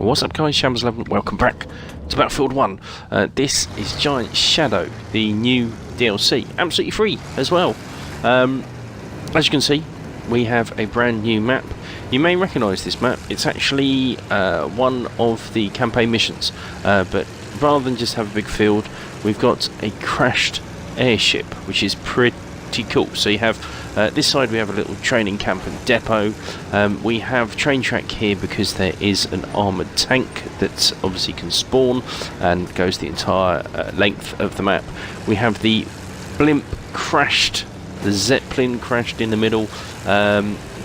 What's up guys, Shams11, welcome back to Battlefield 1. This is Giant Shadow, the new DLC, absolutely free as well. As you can see, we have a brand new map. You may recognise this map, it's actually one of the campaign missions, but rather than just have a big field, we've got a crashed airship, which is pretty cool. So you have this side, we have a little training camp and depot. We have train track here because there is an armoured tank that obviously can spawn and goes the entire length of the map. We have the blimp crashed, the Zeppelin crashed in the middle.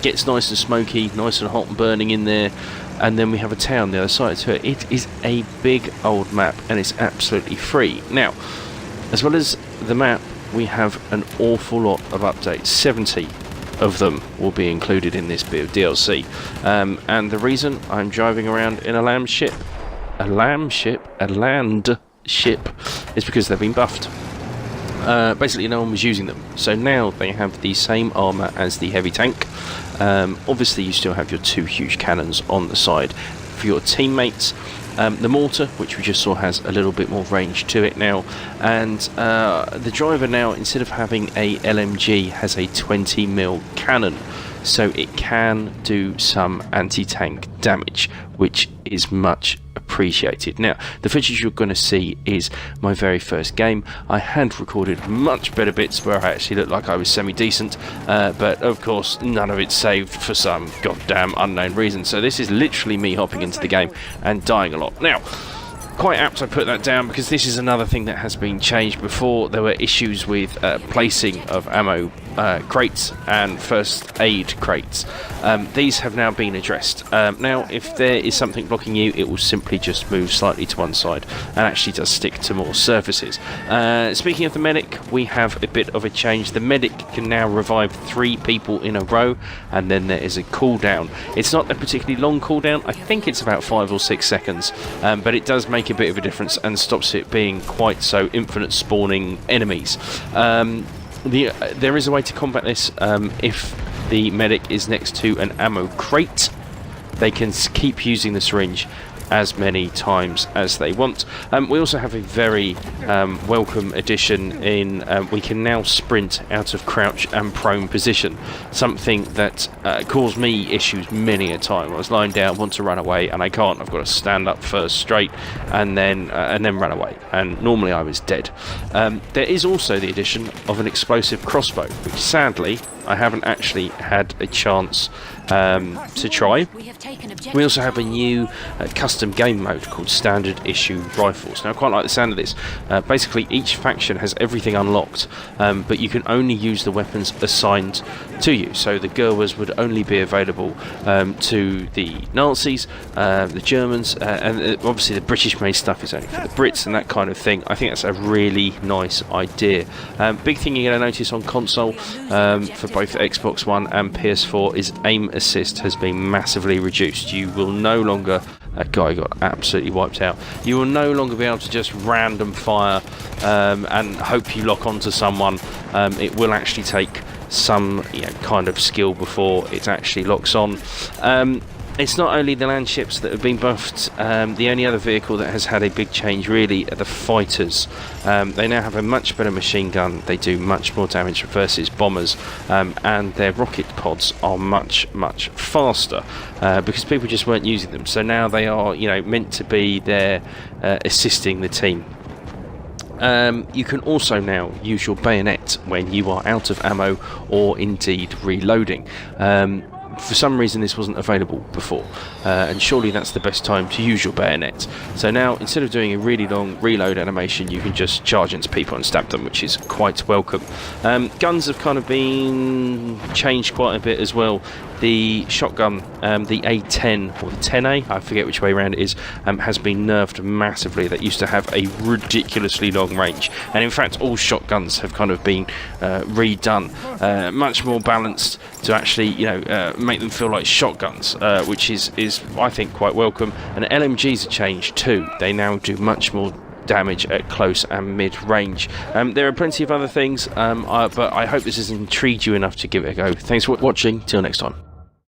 Gets nice and smoky, nice and hot and burning in there. And then we have a town the other side to it. It is a big old map and it's absolutely free. Now, as well as the map, we have an awful lot of updates. 70 of them will be included in this bit of DLC. And the reason I'm driving around in a land ship, is because they've been buffed. Basically no one was using them, so now they have the same armour as the heavy tank. Obviously you still have your two huge cannons on the side for your teammates. The mortar, which we just saw, has a little bit more range to it now, and the driver now, instead of having a LMG, has a 20mm cannon, so it can do some anti-tank damage, which is much appreciated. Now, the footage you're going to see is my very first game. I had recorded much better bits where I actually looked like I was semi-decent, but of course none of it's saved for some goddamn unknown reason. So this is literally me hopping into the game and dying a lot. Now, quite apt I put that down because this is another thing that has been changed. Before there were issues with placing of ammo crates and first aid crates. These have now been addressed. Now if there is something blocking you, it will simply just move slightly to one side and actually does stick to more surfaces. Speaking of the medic, we have a bit of a change. The medic can now revive 3 people in a row, and then there is a cooldown. It's not a particularly long cooldown, I think it's about 5 or 6 seconds, but it does make a bit of a difference and stops it being quite so infinite spawning enemies. There is a way to combat this. If the medic is next to an ammo crate, they can keep using the syringe as many times as they want. We also have a very welcome addition in we can now sprint out of crouch and prone position, something that caused me issues many a time. I was lying down, want to run away, and I can't. I've got to stand up first straight and then run away, and normally I was dead. There is also the addition of an explosive crossbow, which sadly I haven't actually had a chance to try. We also have a new custom game mode called Standard Issue Rifles. Now I quite like the sound of this. Basically each faction has everything unlocked, but you can only use the weapons assigned to you. So the Gerwas would only be available to the Nazis, the Germans, and obviously the British made stuff is only for the Brits and that kind of thing. I think that's a really nice idea. Big thing you're going to notice on console for both Xbox One and PS4 is aim assist has been massively reduced. You will no longer, that guy got absolutely wiped out, you will no longer be able to just random fire and hope you lock onto someone. It will actually take some kind of skill before it actually locks on. It's not only the land ships that have been buffed. The only other vehicle that has had a big change really are the fighters. They now have a much better machine gun. They do much more damage versus bombers, and their rocket pods are much faster because people just weren't using them. So now they are meant to be there assisting the team. You can also now use your bayonet when you are out of ammo or indeed reloading. For some reason this wasn't available before, and surely that's the best time to use your bayonet. So now instead of doing a really long reload animation, you can just charge into people and stab them, which is quite welcome. Guns have kind of been changed quite a bit as well. The shotgun, the A10 or the 10A, I forget which way around it is, has been nerfed massively. That used to have a ridiculously long range, and in fact all shotguns have kind of been redone, much more balanced to actually make them feel like shotguns, which is I think quite welcome. And LMGs are changed too. They now do much more damage at close and mid range. There are plenty of other things, but I hope this has intrigued you enough to give it a go. Thanks for watching, till next time.